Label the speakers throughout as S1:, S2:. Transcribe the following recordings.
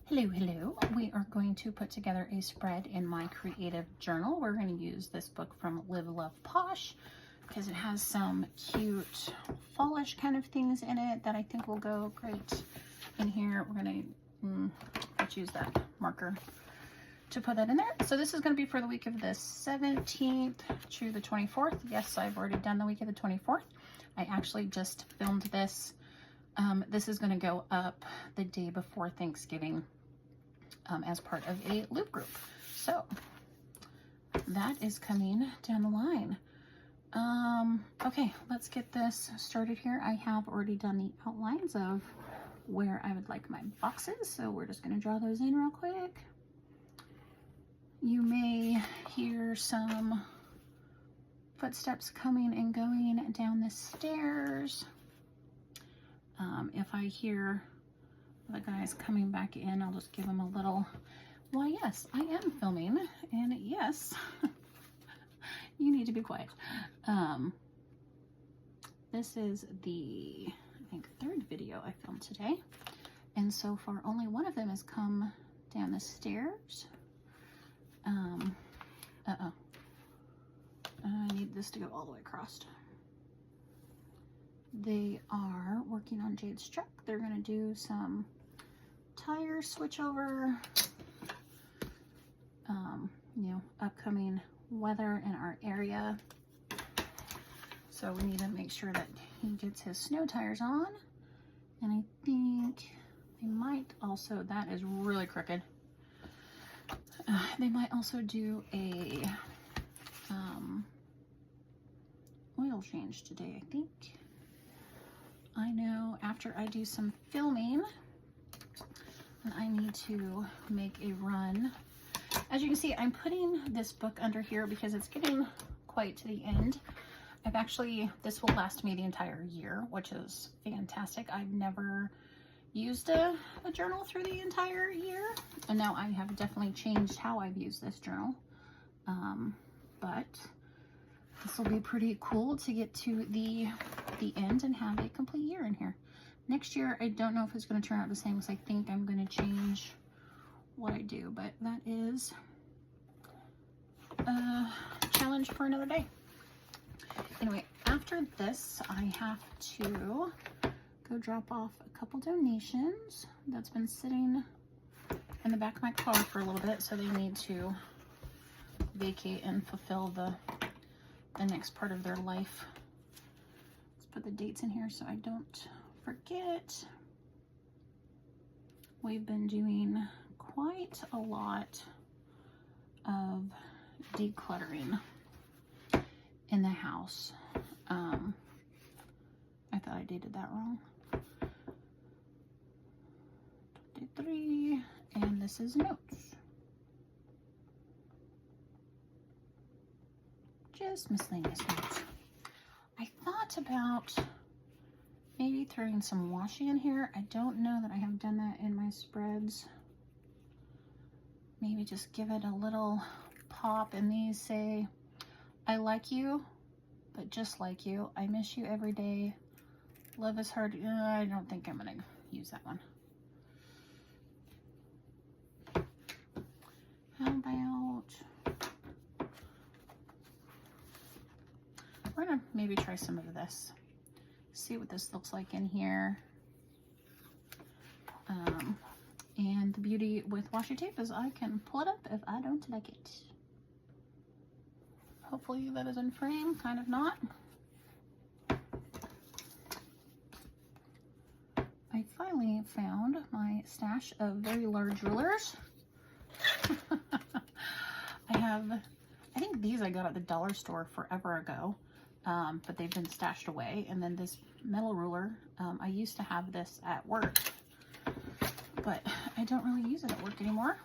S1: Hello, hello. We are going to put together a spread in my creative journal. We're going to use this book from Live Love Posh because it has some cute fallish kind of things in it that I think will go great in here. We're going to let's use that marker to put that in there. So this is going to be for the week of the 17th to the 24th. Yes, I've already done the week of the 24th. I actually just filmed this. This is going to go up the day before Thanksgiving as part of a loop group. So that is coming down the line. Okay, let's get this started here. I have already done the outlines of where I would like my boxes, so we're just going to draw those in real quick. You may hear some footsteps coming and going down the stairs. If I hear the guys coming back in, I'll just give them a little, why yes, I am filming, and yes, you need to be quiet. This is the, I think, third video I filmed today, and so far only one of them has come down the stairs. I need this to go all the way across. They are working on Jade's truck. They're going to do some tire switch over, you know, upcoming weather in our area. So we need to make sure that he gets his snow tires on. And I think they might also, that is really crooked. They might also do a oil change today, I think. I know after I do some filming, and I need to make a run. As you can see, I'm putting this book under here because it's getting quite to the end. I've actually, this will last me the entire year, which is fantastic. I've never used a journal through the entire year, and now I have definitely changed how I've used this journal. But this will be pretty cool to get to the end and have a complete year in here. Next year, I don't know if it's going to turn out the same because I think I'm going to change what I do, but that is a challenge for another day. Anyway, after this, I have to go drop off a couple donations that's been sitting in the back of my car for a little bit, so they need to vacate and fulfill the next part of their life. Let's put the dates in here so I don't forget. We've been doing quite a lot of decluttering in the house. I thought I dated that wrong. 23, and this is notes. Just miscellaneous notes. I thought about maybe throwing some washi in here. I don't know that I have done that in my spreads. Maybe just give it a little pop, and these say, I like you, but just like you. I miss you every day. Love is hard. I don't think I'm going to use that one. How about, we're going to maybe try some of this. See what this looks like in here. And the beauty with washi tape is I can pull it up if I don't like it. Hopefully that is in frame, kind of not. I finally found my stash of very large rulers. I think these I got at the dollar store forever ago, but they've been stashed away. And then this metal ruler, I used to have this at work, but I don't really use it at work anymore.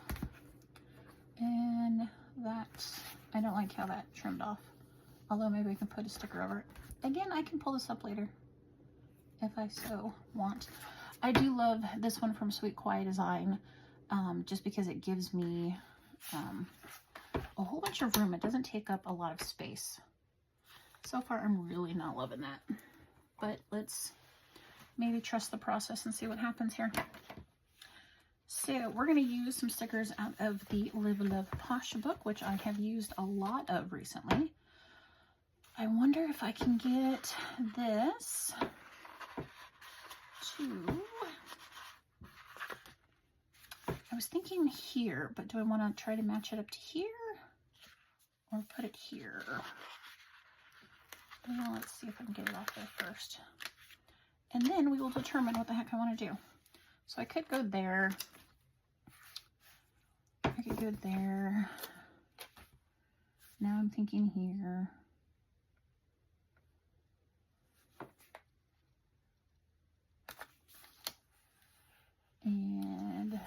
S1: And I don't like how that trimmed off. Although maybe I can put a sticker over it. Again, I can pull this up later if I so want. I do love this one from Sweet Quiet Design, just because it gives me a whole bunch of room. It doesn't take up a lot of space. So far, I'm really not loving that. But let's maybe trust the process and see what happens here. So we're going to use some stickers out of the Live Love Posh book, which I have used a lot of recently. I wonder if I can get this to... I was thinking here, but do I want to try to match it up to here or put it here? Well, let's see if I can get it off there first. And then we will determine what the heck I want to do. So I could go there. I could go there. Now I'm thinking here. And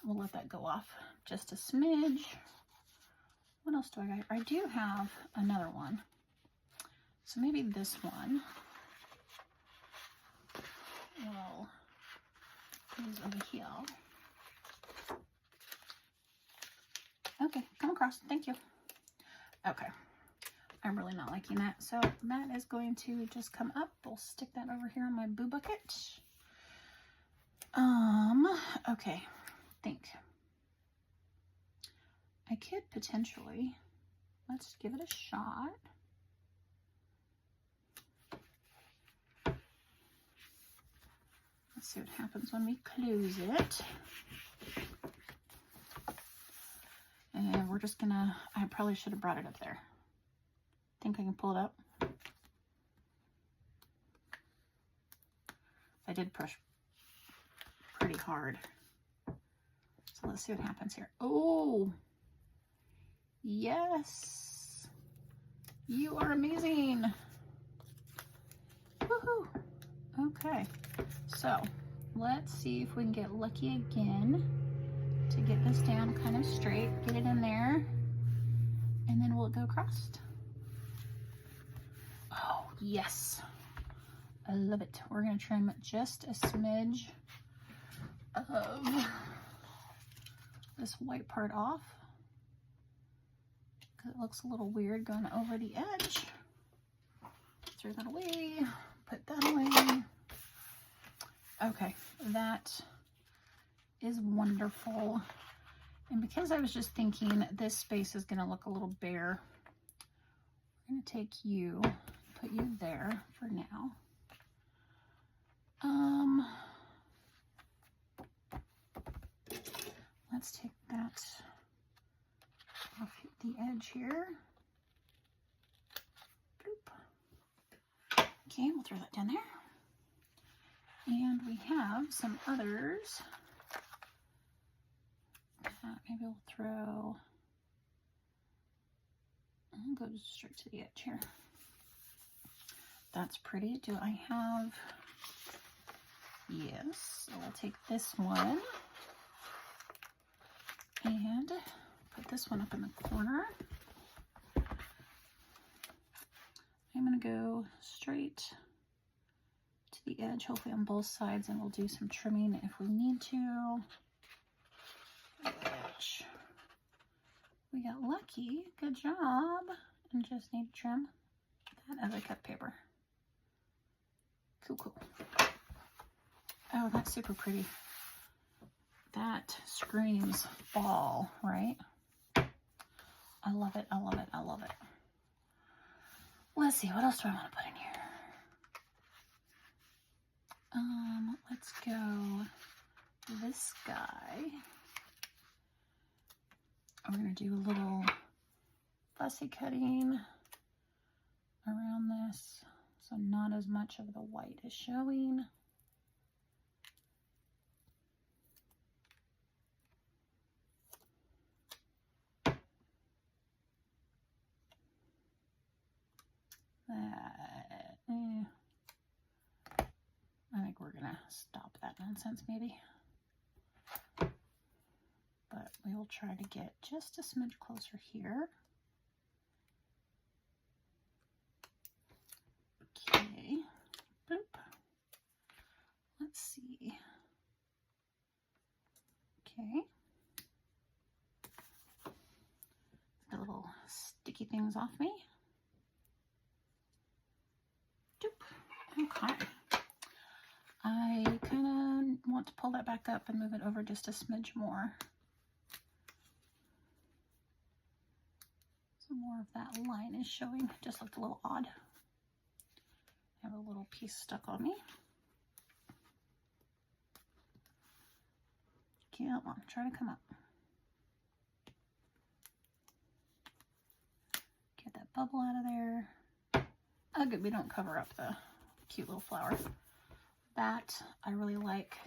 S1: we'll let that go off just a smidge. What else do I got? I do have another one. So maybe this one will use over here. Okay, come across. Thank you. Okay. I'm really not liking that. So that is going to just come up. We'll stick that over here on my boo bucket. Okay. Think. I could potentially, let's give it a shot. Let's see what happens when we close it. And we're just gonna, I probably should have brought it up there. Think I can pull it up? I did push pretty hard. So let's see what happens here. Oh, yes. You are amazing. Woohoo. Okay, so let's see if we can get lucky again to get this down kind of straight, get it in there, and then we'll go across. Oh, yes. I love it. We're going to trim just a smidge of this white part off because it looks a little weird going over the edge. Throw that away. Put that away. Okay, that is wonderful. And because I was just thinking this space is going to look a little bare, I'm going to take you, put you there for now. Let's take that off the edge here. Boop. Okay, we'll throw that down there. And we have some others. Maybe we'll throw, I'll go straight to the edge here. That's pretty. Do I have, yes, so we'll take this one and put this one up in the corner. I'm going to go straight to the edge, hopefully on both sides, and we'll do some trimming if we need to. Edge. We got lucky. Good job. And just need to trim that as I cut paper. Cool, cool. Oh, that's super pretty. That screams fall, right? I love it. I love it. I love it. Let's see. What else do I want to put in here? Let's go this guy. We're going to do a little fussy cutting around this, so not as much of the white is showing. I think we're going to stop that nonsense maybe. But we will try to get just a smidge closer here. Okay, boop. Let's see. Okay. The little sticky things off me. Doop. Okay. I kind of want to pull that back up and move it over just a smidge more. So more of that line is showing. Just looked a little odd. I have a little piece stuck on me. Come on, try to come up. Get that bubble out of there. Oh, good, we don't cover up the cute little flower. That I really like.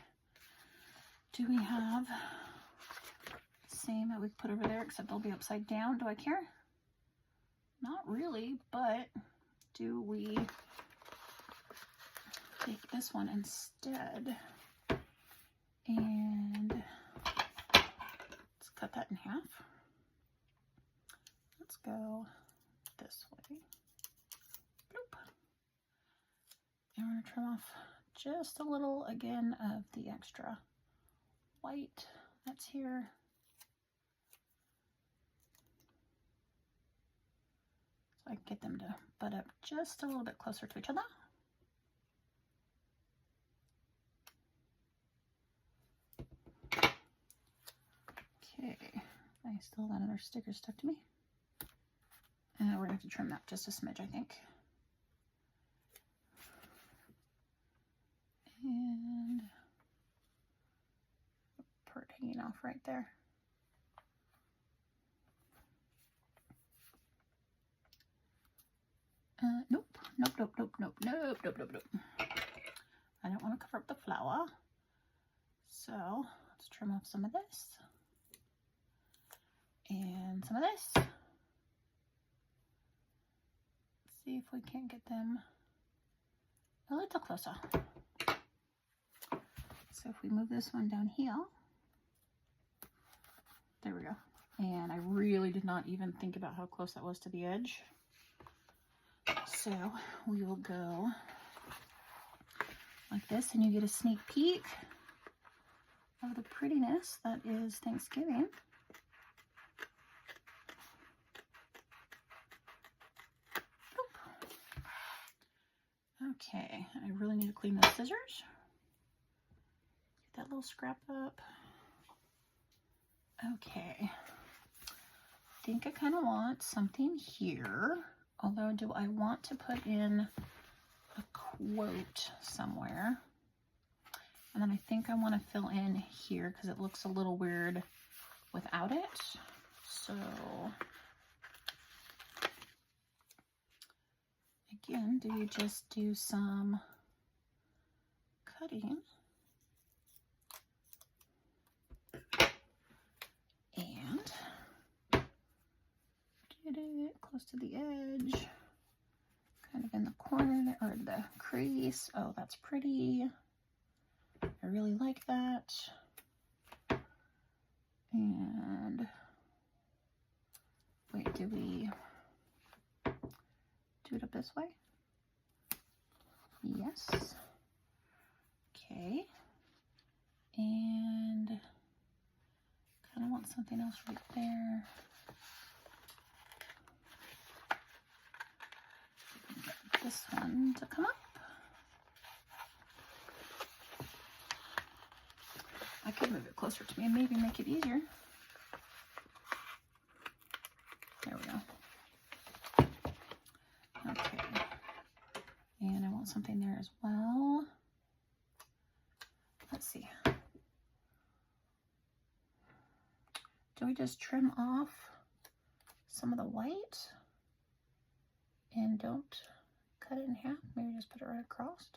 S1: Do we have the same that we put over there, except they'll be upside down? Do I care? Not really, but do we take this one instead? And let's cut that in half. Let's go this way. Bloop. And we're going to trim off just a little, again, of the extra white that's here. So I can get them to butt up just a little bit closer to each other. Okay, I still have that other sticker stuck to me. And we're going to have to trim that just a smidge, I think. And part hanging off right there. Nope. I don't want to cover up the flower. So let's trim off some of this. And some of this. Let's see if we can't get them a little closer. So if we move this one down here, there we go. And I really did not even think about how close that was to the edge. So we will go like this, and you get a sneak peek of the prettiness that is Thanksgiving. Okay, I really need to clean those scissors. Get that little scrap up. Okay, I think I kind of want something here. Although, do I want to put in a quote somewhere? And then I think I want to fill in here because it looks a little weird without it. So, again, do you just do some cutting? And get it close to the edge, kind of in the corner or the crease. Oh, that's pretty. I really like that. And wait, do we do it up this way? Yes. Okay. And kind of want something else right there. Get this one to come up. I could move it closer to me and maybe make it easier. There we go. Okay. And I want something there as well. Let's see. Do we just trim off some of the white and don't cut it in half? Maybe just put it right across.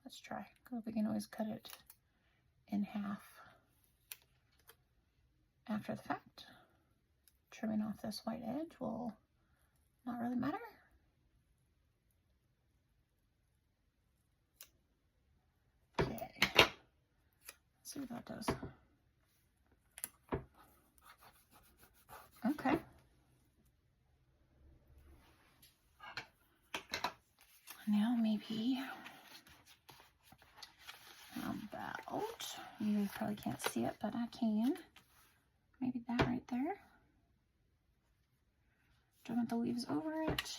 S1: Let's try, because we can always cut it in half after the fact. Trimming off this white edge will not really matter. Okay, let's see what that does. Okay. Now maybe about, you guys probably can't see it, but I can. Maybe that right there. Don't want the leaves over it.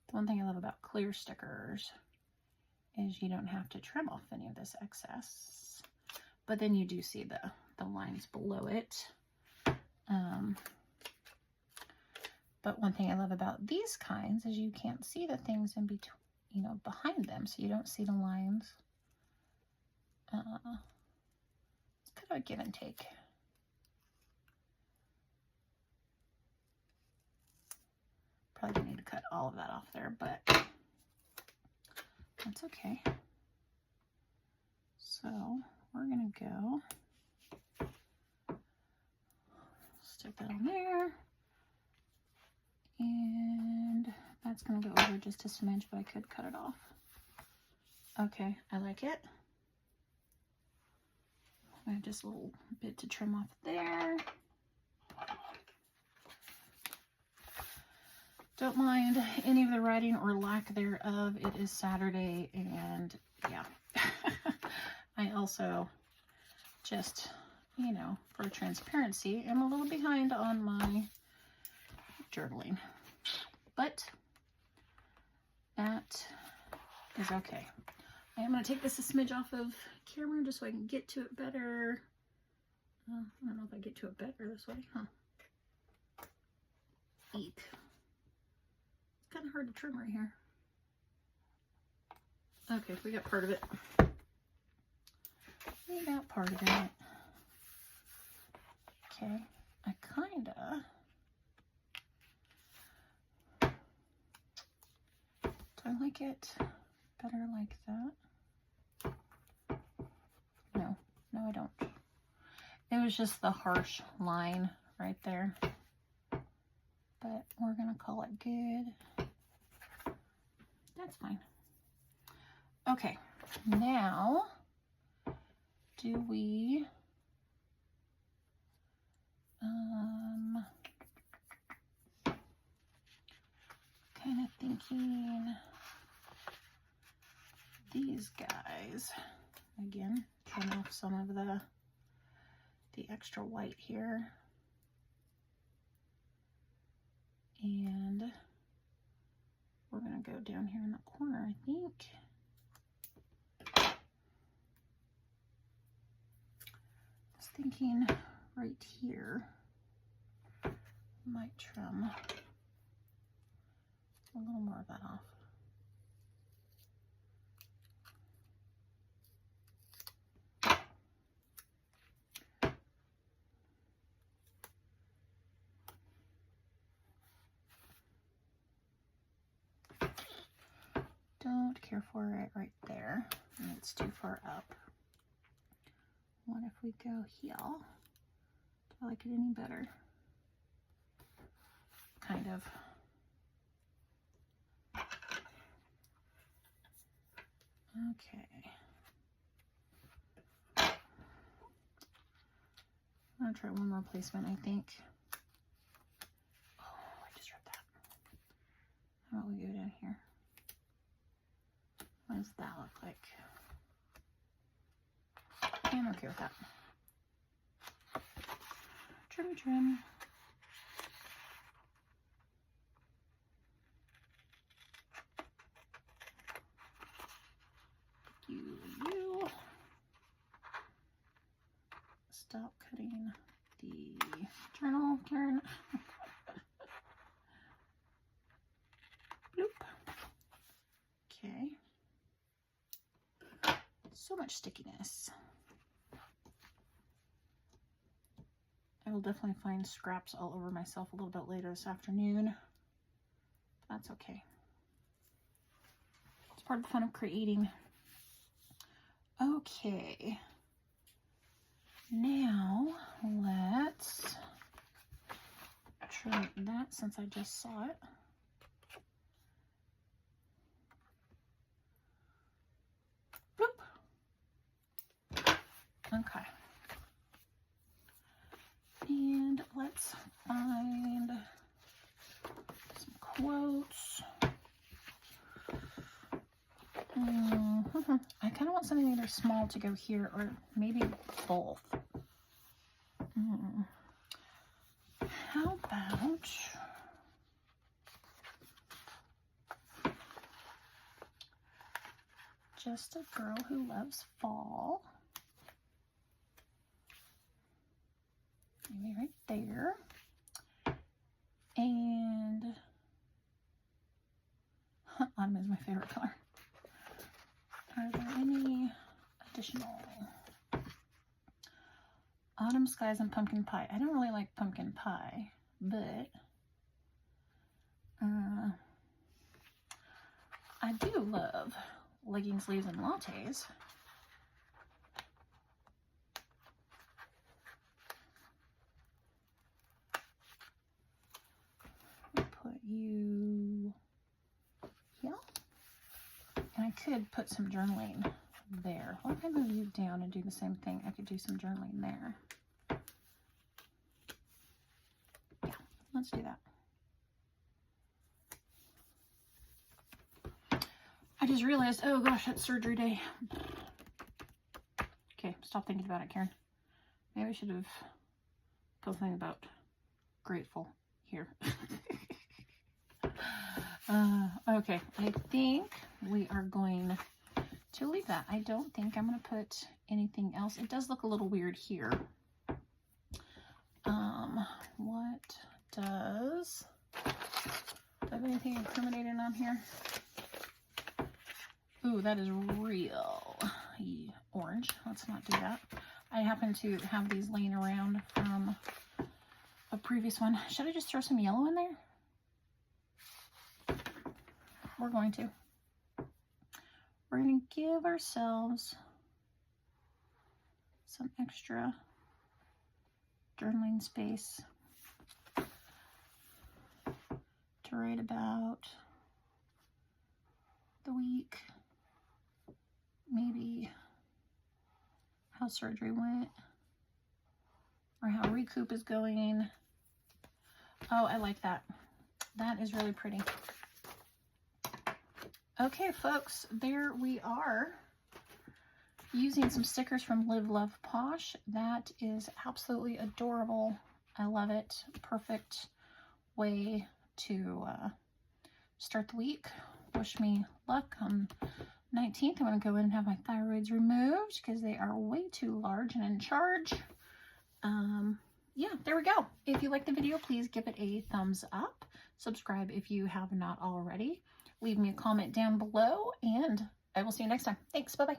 S1: The one thing I love about clear stickers is you don't have to trim off any of this excess, but then you do see the lines below it. But one thing I love about these kinds is you can't see the things in between, you know, behind them, so you don't see the lines. It's kind of a give and take. Probably need to cut all of that off there, but that's okay. So we're gonna go stick that on there, and that's gonna go over just a smidge, but I could cut it off. Okay, I like it. I have just a little bit to trim off there. Don't mind any of the writing or lack thereof. It is Saturday, and yeah. I also just, you know, for transparency, am a little behind on my journaling. But that is okay. I am going to take this a smidge off of camera just so I can get to it better. I don't know if I get to it better this way, huh? Eek. It's kind of hard to trim right here. Okay, we got part of it. We got part of it. Okay, I kinda... Do I like it better like that? No, I don't. It was just the harsh line right there. But we're gonna call it good. That's fine. Okay, now do we kind of thinking these guys again, trim off some of the extra white here, and we're gonna go down here in the corner, I think. Just thinking right here, might trim a little more of that off. Don't care for it right there, and it's too far up. What if we go here? Do I like it any better? Kind of. Okay. I'm gonna try one more placement, I think. Oh, I just read that. How about we go down here? What does that look like? I'm okay with that. Trim, trim. You. Stop cutting the journal, Karen. Bloop. Okay. So much stickiness. I will definitely find scraps all over myself a little bit later this afternoon. That's okay. It's part of the fun of creating. Okay. Now let's trim that since I just saw it. Bloop. Okay. And let's find some quotes. I kind of want something either small to go here or maybe both. How about just a girl who loves fall. Maybe right there. And autumn is my favorite color. Are there any additional? Autumn skies and pumpkin pie. I don't really like pumpkin pie, but I do love legging sleeves and lattes. Put you here. And I could put some journaling there. What if I move you down and do the same thing? I could do some journaling there. Yeah, let's do that. I just realized, oh gosh, it's surgery day. Okay, stop thinking about it, Karen. Maybe I should have put something about grateful here. Okay, I think we are going to leave that. I don't think I'm going to put anything else. It does look a little weird here. What does... Do I have anything incriminating on here? Ooh, that is real orange. Let's not do that. I happen to have these laying around from a previous one. Should I just throw some yellow in there? We're going to. We're going to give ourselves some extra journaling space to write about the week, maybe how surgery went, or how recoup is going. Oh, I like that. That is really pretty. Okay, folks, there we are. Using some stickers from Live Love Posh. That is absolutely adorable. I love it. Perfect way to start the week. Wish me luck on 19th. I'm going to go in and have my thyroids removed because they are way too large and in charge. Yeah, there we go. If you like the video, please give it a thumbs up. Subscribe if you have not already. Leave me a comment down below, and I will see you next time. Thanks. Bye-bye.